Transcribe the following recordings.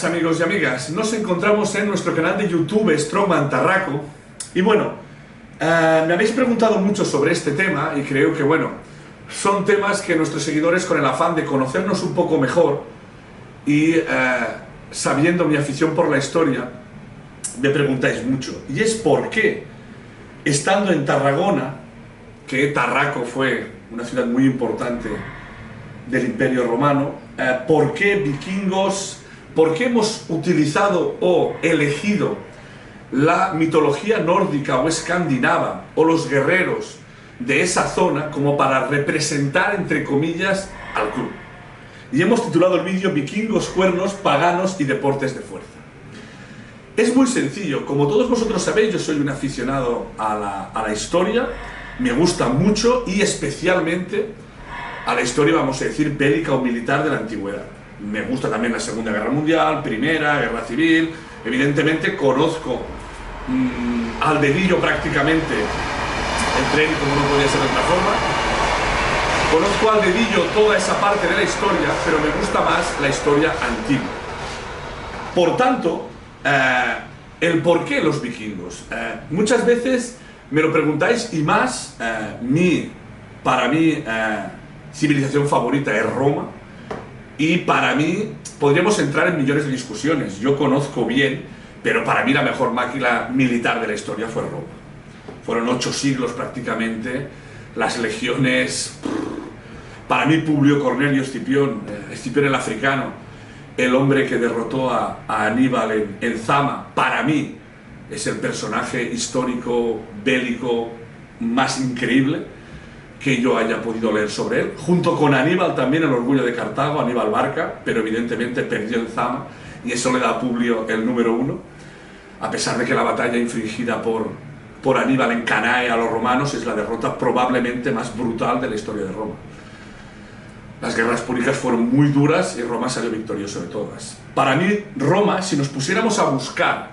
buenas amigos y amigas, nos encontramos en nuestro canal de YouTube Strongman Tarraco y bueno, me habéis preguntado mucho sobre este tema y creo que bueno, son temas que nuestros seguidores con el afán de conocernos un poco mejor y sabiendo mi afición por la historia, me preguntáis mucho y es por qué, estando en Tarragona, que Tarraco fue una ciudad muy importante del Imperio Romano, por qué vikingos, por qué hemos utilizado o elegido la mitología nórdica o escandinava o los guerreros de esa zona como para representar, entre comillas, al club. Y hemos titulado el vídeo Vikingos, cuernos, paganos y deportes de fuerza. Es muy sencillo, como todos vosotros sabéis, yo soy un aficionado a la historia, me gusta mucho y especialmente a la historia, vamos a decir, bélica o militar de la antigüedad. Me gusta también la Segunda Guerra Mundial, Primera, Guerra Civil, evidentemente conozco al dedillo prácticamente el tren, como no podía ser de otra forma. Conozco al dedillo toda esa parte de la historia, pero me gusta más la historia antigua. Por tanto, el por qué los vikingos. Muchas veces me lo preguntáis y más, para mí, civilización favorita es Roma y para mí podríamos entrar en millones de discusiones. Yo conozco bien, pero para mí la mejor máquina militar de la historia fue Roma. Fueron 8 siglos prácticamente, las legiones. Para mí Publio Cornelio Escipión el africano, el hombre que derrotó a Aníbal en Zama, para mí es el personaje histórico bélico más increíble que yo haya podido leer sobre él, junto con Aníbal también, el orgullo de Cartago, Aníbal Barca, pero evidentemente perdió en Zama y eso le da a Publio el número 1, a pesar de que la batalla infligida por Aníbal en Canae a los romanos es la derrota probablemente más brutal de la historia de Roma. Las guerras púnicas fueron muy duras y Roma salió victorioso de todas. Para mí, Roma, si nos pusiéramos a buscar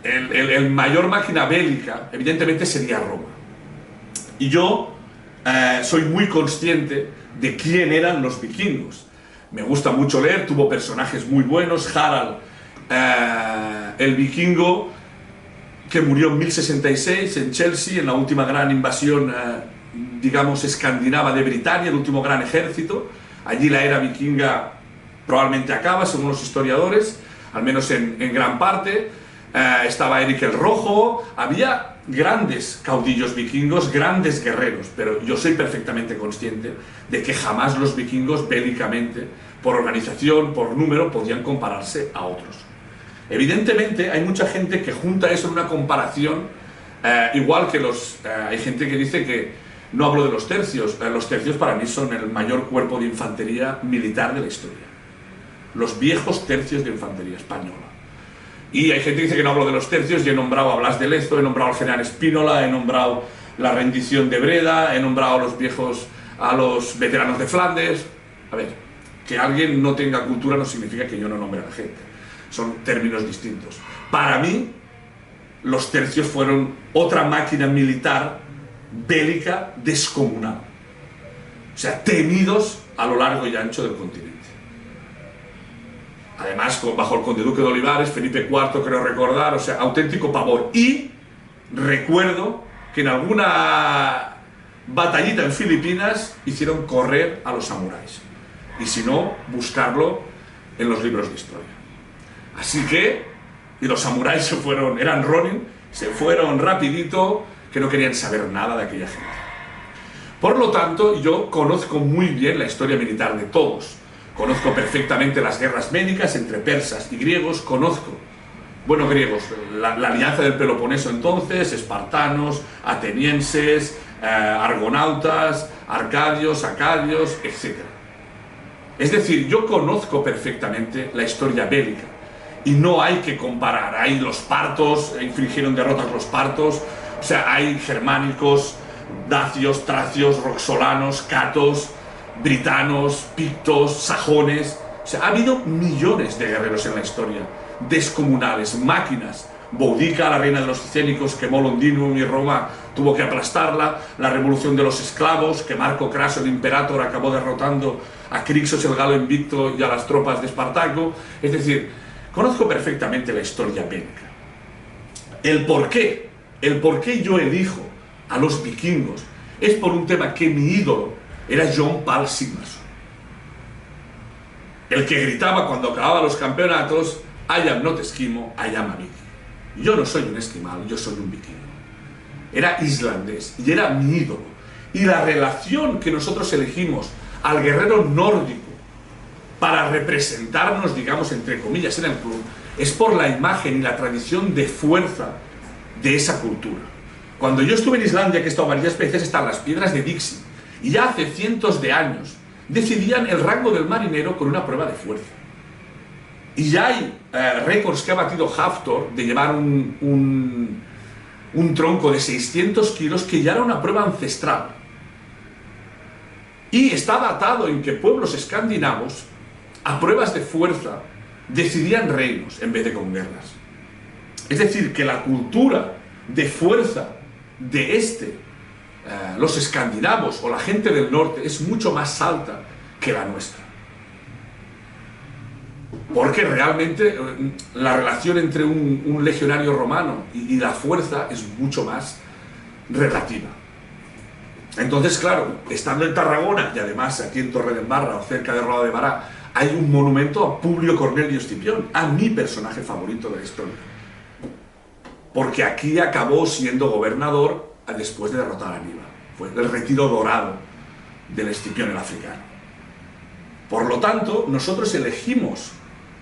el mayor máquina bélica, evidentemente sería Roma. Y yo soy muy consciente de quién eran los vikingos. Me gusta mucho leer, tuvo personajes muy buenos. Harald, el vikingo que murió en 1066 en Chelsea, en la última gran invasión, digamos, escandinava de Britania, el último gran ejército. Allí la era vikinga probablemente acaba, según los historiadores, al menos en gran parte. Estaba Eric el Rojo, había grandes caudillos vikingos, grandes guerreros, pero yo soy perfectamente consciente de que jamás los vikingos bélicamente, por organización, por número, podían compararse a otros. Evidentemente hay mucha gente que junta eso en una comparación, igual que hay gente que dice que no hablo de los tercios para mí son el mayor cuerpo de infantería militar de la historia, los viejos tercios de infantería española. Y hay gente que dice que no hablo de los tercios y he nombrado a Blas de Lezo, he nombrado al general Spínola, he nombrado la rendición de Breda, he nombrado a los veteranos de Flandes. A ver, que alguien no tenga cultura no significa que yo no nombre a la gente. Son términos distintos. Para mí, los tercios fueron otra máquina militar bélica descomunal. O sea, temidos a lo largo y ancho del continente. Además, bajo el conde duque de Olivares, Felipe IV, creo recordar, o sea, auténtico pavor. Y recuerdo que en alguna batallita en Filipinas hicieron correr a los samuráis. Y si no, buscarlo en los libros de historia. Así que, y los samuráis eran Ronin, se fueron rapidito, que no querían saber nada de aquella gente. Por lo tanto, yo conozco muy bien la historia militar de todos. Conozco perfectamente las guerras médicas entre persas y griegos, griegos, la alianza del Peloponeso entonces, espartanos, atenienses, argonautas, arcadios, acadios, etc. Es decir, yo conozco perfectamente la historia bélica y no hay que comparar. Hay los partos, infligieron derrotas los partos, o sea, hay germánicos, dacios, tracios, roxolanos, catos, britanos, pictos, sajones. O sea, ha habido millones de guerreros en la historia, descomunales, máquinas. Boudica, la reina de los cicénicos, quemó Londinum y Roma tuvo que aplastarla. La revolución de los esclavos, que Marco Craso, el imperator, acabó derrotando a Crixos el Galo Invicto y a las tropas de Espartaco. Es decir, conozco perfectamente la historia bélica. El por qué yo elijo a los vikingos es por un tema que mi ídolo era John Paul Sigmarsson, el que gritaba cuando acababa los campeonatos: I am not Eskimo, I am a Viking. Yo no soy un esquimal, yo soy un vikingo. Era islandés y era mi ídolo. Y la relación que nosotros elegimos al guerrero nórdico para representarnos, digamos, entre comillas, en el club, es por la imagen y la tradición de fuerza de esa cultura. Cuando yo estuve en Islandia, que he estado varias veces, están las piedras de Dixie, y ya hace cientos de años decidían el rango del marinero con una prueba de fuerza. Y ya hay récords que ha batido Hafthor de llevar un tronco de 600 kilos, que ya era una prueba ancestral. Y está datado en que pueblos escandinavos, a pruebas de fuerza, decidían reinos en vez de con guerras. Es decir, que la cultura de fuerza de los escandinavos o la gente del norte es mucho más alta que la nuestra. Porque realmente la relación entre un legionario romano y la fuerza es mucho más relativa. Entonces, claro, estando en Tarragona y además aquí en Torredembarra o cerca de Roda de Bará, hay un monumento a Publio Cornelio Escipión, a mi personaje favorito de la historia. Porque aquí acabó siendo gobernador después de derrotar a Aníbal. Fue el retiro dorado del Escipión el africano. Por lo tanto, nosotros elegimos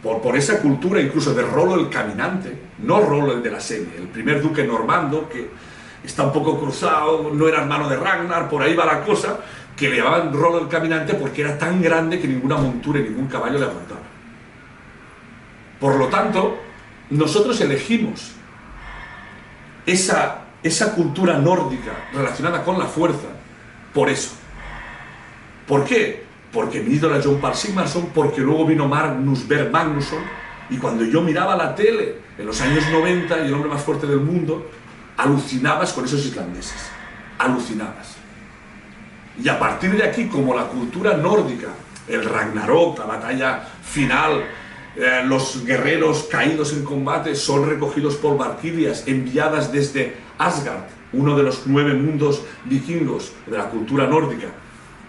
por esa cultura incluso de Rollo el Caminante, no Rollo el de la serie, el primer duque normando que está un poco cruzado, no era hermano de Ragnar, por ahí va la cosa, que le llamaban Rollo el Caminante porque era tan grande que ninguna montura y ningún caballo le aguantaba. Por lo tanto, nosotros elegimos esa cultura nórdica relacionada con la fuerza por eso. ¿Por qué? Porque mi ídolo era John Paul Sigmarsson, porque luego vino Magnus Berg Magnusson, y cuando yo miraba la tele en los años 90 y el hombre más fuerte del mundo, alucinabas con esos islandeses, alucinabas. Y a partir de aquí, como la cultura nórdica, el Ragnarok, la batalla final, los guerreros caídos en combate son recogidos por valquirias enviadas desde Asgard, uno de los 9 mundos vikingos de la cultura nórdica,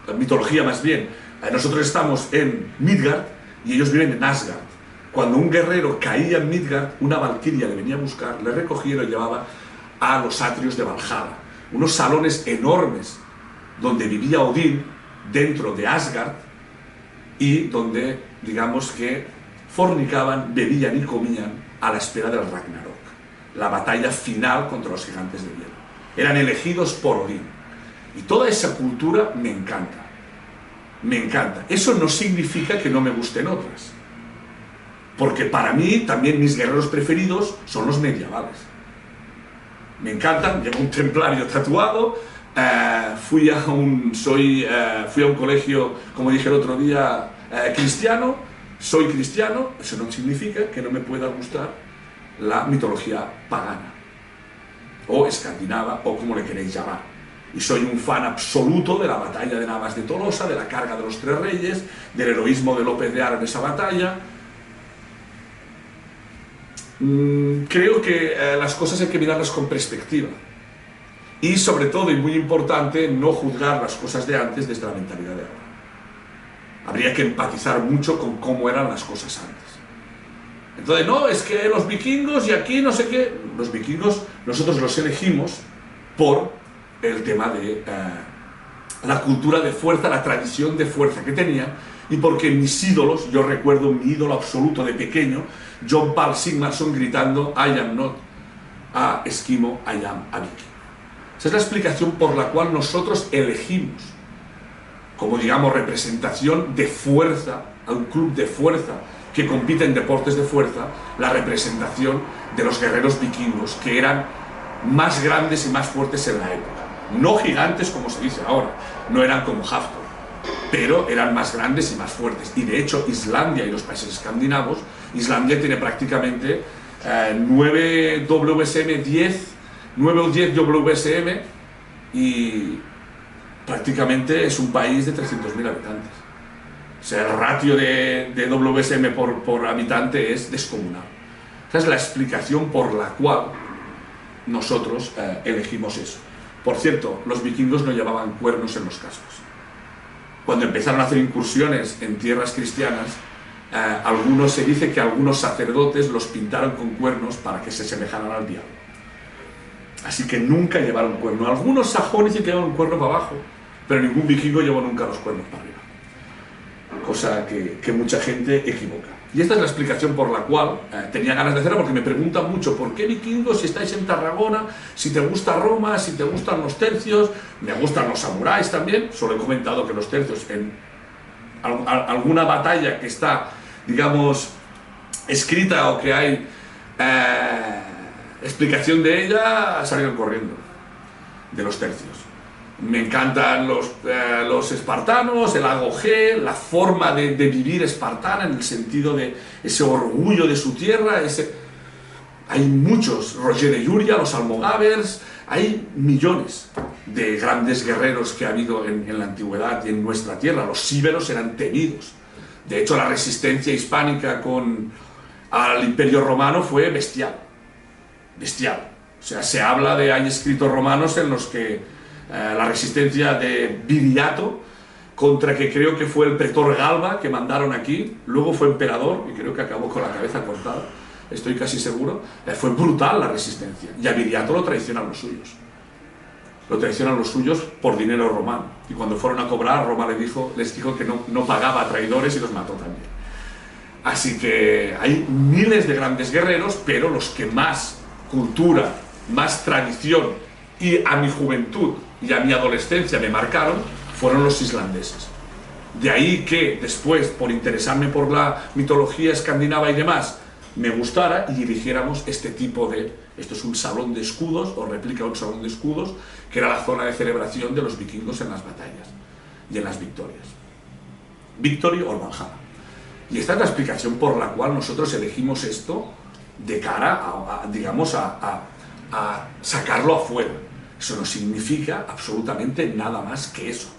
la mitología más bien. Nosotros estamos en Midgard y ellos viven en Asgard. Cuando un guerrero caía en Midgard, una valquiria le venía a buscar, le recogía y lo llevaba a los atrios de Valhalla, unos salones enormes donde vivía Odín dentro de Asgard y donde, digamos que, fornicaban, bebían y comían a la espera del Ragnarok, la batalla final contra los gigantes de hielo. Eran elegidos por Odín. Y toda esa cultura me encanta. Me encanta. Eso no significa que no me gusten otras. Porque para mí también mis guerreros preferidos son los medievales. Me encantan, llevo un templario tatuado, fui a un colegio, como dije el otro día, cristiano, soy cristiano. Eso no significa que no me pueda gustar la mitología pagana, o escandinava, o como le queréis llamar. Y soy un fan absoluto de la batalla de Navas de Tolosa, de la carga de los 3 reyes, del heroísmo de López de Ara en esa batalla. Creo que las cosas hay que mirarlas con perspectiva. Y sobre todo, y muy importante, no juzgar las cosas de antes desde la mentalidad de ahora. Habría que empatizar mucho con cómo eran las cosas antes. Entonces, no, es que los vikingos y aquí no sé qué. Los vikingos nosotros los elegimos por el tema de la cultura de fuerza, la tradición de fuerza que tenían, y porque mis ídolos, yo recuerdo mi ídolo absoluto de pequeño, John Paul Sigmarsson gritando I am not a Eskimo, I am a Viking. Esa es la explicación por la cual nosotros elegimos como, digamos, representación de fuerza, a un club de fuerza que compite en deportes de fuerza, la representación de los guerreros vikingos, que eran más grandes y más fuertes en la época. No gigantes como se dice ahora, no eran como Hafthor, pero eran más grandes y más fuertes. Y de hecho Islandia y los países escandinavos, Islandia tiene prácticamente 9 WSM 10, 9 o 10 WSM, y prácticamente es un país de 300.000 habitantes. O sea, el ratio de WSM por habitante es descomunal. Esa es la explicación por la cual nosotros elegimos eso. Por cierto, los vikingos no llevaban cuernos en los cascos. Cuando empezaron a hacer incursiones en tierras cristianas, algunos se dice que algunos sacerdotes los pintaron con cuernos para que se semejaran al diablo. Así que nunca llevaron cuerno. Algunos sajones sí que llevaban un cuerno para abajo, pero ningún vikingo llevó nunca los cuernos para arriba. Cosa que mucha gente equivoca. Y esta es la explicación por la cual tenía ganas de hacerla, porque me preguntan mucho ¿por qué vikingos si estáis en Tarragona? Si te gusta Roma, si te gustan los tercios, me gustan los samuráis también. Solo he comentado que los tercios en alguna batalla que está, digamos, escrita o que hay explicación de ella, salieron corriendo de los tercios. Me encantan los espartanos, el agogé, la forma de vivir espartana en el sentido de ese orgullo de su tierra. Hay muchos, Roger de Llúria, los almogávers, hay millones de grandes guerreros que ha habido en la antigüedad y en nuestra tierra. Los íberos eran temidos. De hecho, la resistencia hispánica al Imperio Romano fue bestial. Bestial. O sea, se habla hay escritos romanos en los que la resistencia de Viriato, contra que creo que fue el pretor Galba, que mandaron aquí, luego fue emperador, y creo que acabó con la cabeza cortada, estoy casi seguro, fue brutal la resistencia, y a Viriato lo traicionan los suyos. Lo traicionan los suyos por dinero romano, y cuando fueron a cobrar, Roma les dijo que no pagaba a traidores y los mató también. Así que hay miles de grandes guerreros, pero los que más cultura, más tradición, y a mi juventud y a mi adolescencia me marcaron, fueron los islandeses. De ahí que después, por interesarme por la mitología escandinava y demás, me gustara y eligiéramos este tipo esto es un salón de escudos, o réplica de un salón de escudos, que era la zona de celebración de los vikingos en las batallas y en las victorias. Victory o Valhalla. Y esta es la explicación por la cual nosotros elegimos esto de cara digamos, a sacarlo afuera. Eso no significa absolutamente nada más que eso.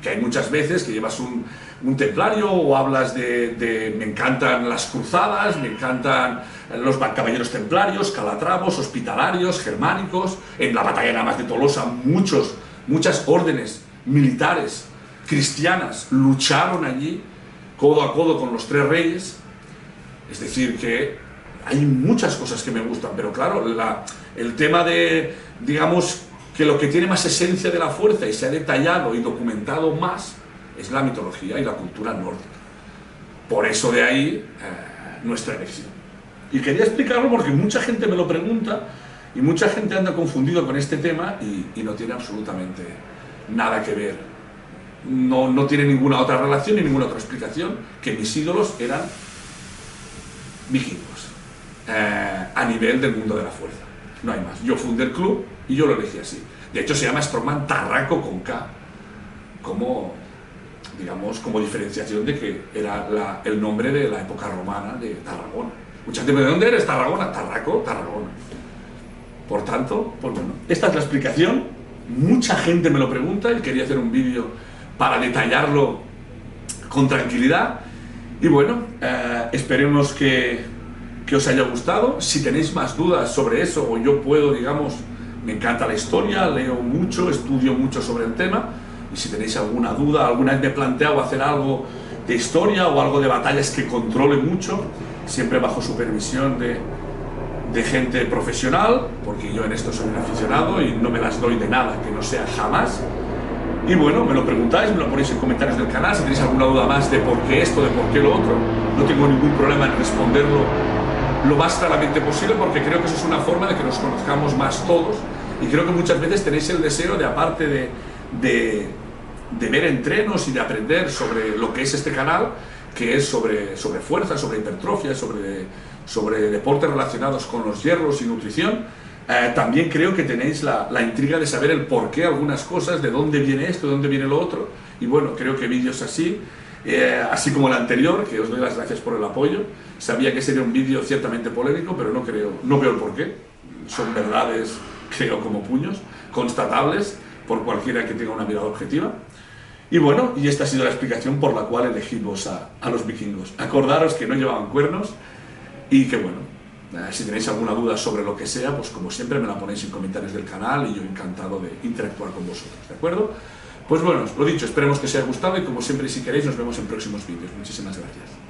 Que hay muchas veces que llevas un templario o hablas me encantan las cruzadas, me encantan los caballeros templarios, calatravos, hospitalarios, germánicos. En la batalla nada más de Tolosa muchas órdenes militares cristianas lucharon allí codo a codo con los tres reyes. Es decir, que hay muchas cosas que me gustan, pero claro, el tema digamos, que lo que tiene más esencia de la fuerza y se ha detallado y documentado más es la mitología y la cultura nórdica. Por eso de ahí nuestra elección. Y quería explicarlo porque mucha gente me lo pregunta y mucha gente anda confundido con este tema y no tiene absolutamente nada que ver. No tiene ninguna otra relación ni ninguna otra explicación, que mis ídolos eran vikingos a nivel del mundo de la fuerza. No hay más. Yo fundé el club y yo lo elegí así. De hecho, se llama Strongman Tarraco con K, digamos, como diferenciación de que era el nombre de la época romana de Tarragona. Mucha gente me dice, ¿de dónde eres? Tarragona. Tarraco, Tarragona. Por tanto, pues bueno, esta es la explicación. Mucha gente me lo pregunta y quería hacer un vídeo para detallarlo con tranquilidad. Y bueno, esperemos que os haya gustado. Si tenéis más dudas sobre eso, o yo puedo, digamos, me encanta la historia, leo mucho, estudio mucho sobre el tema, y si tenéis alguna duda, alguna vez me he planteado hacer algo de historia o algo de batallas que controle mucho, siempre bajo supervisión de gente profesional, porque yo en esto soy un aficionado y no me las doy de nada que no sea jamás. Y bueno, me lo preguntáis, me lo ponéis en comentarios del canal. Si tenéis alguna duda más de por qué esto, de por qué lo otro, no tengo ningún problema en responderlo lo más claramente posible, porque creo que eso es una forma de que nos conozcamos más todos, y creo que muchas veces tenéis el deseo de, aparte de ver entrenos y de aprender sobre lo que es este canal, que es sobre fuerza, sobre hipertrofia, sobre deportes relacionados con los hierros y nutrición. También creo que tenéis la intriga de saber el por qué algunas cosas, de dónde viene esto, de dónde viene lo otro, y bueno, creo que vídeos así, así como el anterior, que os doy las gracias por el apoyo. Sabía que sería un vídeo ciertamente polémico, pero no veo el porqué. Son verdades, creo, como puños, constatables por cualquiera que tenga una mirada objetiva. Y bueno, y esta ha sido la explicación por la cual elegimos a los vikingos. Acordaros que no llevaban cuernos y que bueno, si tenéis alguna duda sobre lo que sea, pues como siempre me la ponéis en comentarios del canal y yo encantado de interactuar con vosotros, ¿de acuerdo? Pues bueno, lo dicho, esperemos que os haya gustado y como siempre si queréis nos vemos en próximos vídeos. Muchísimas gracias.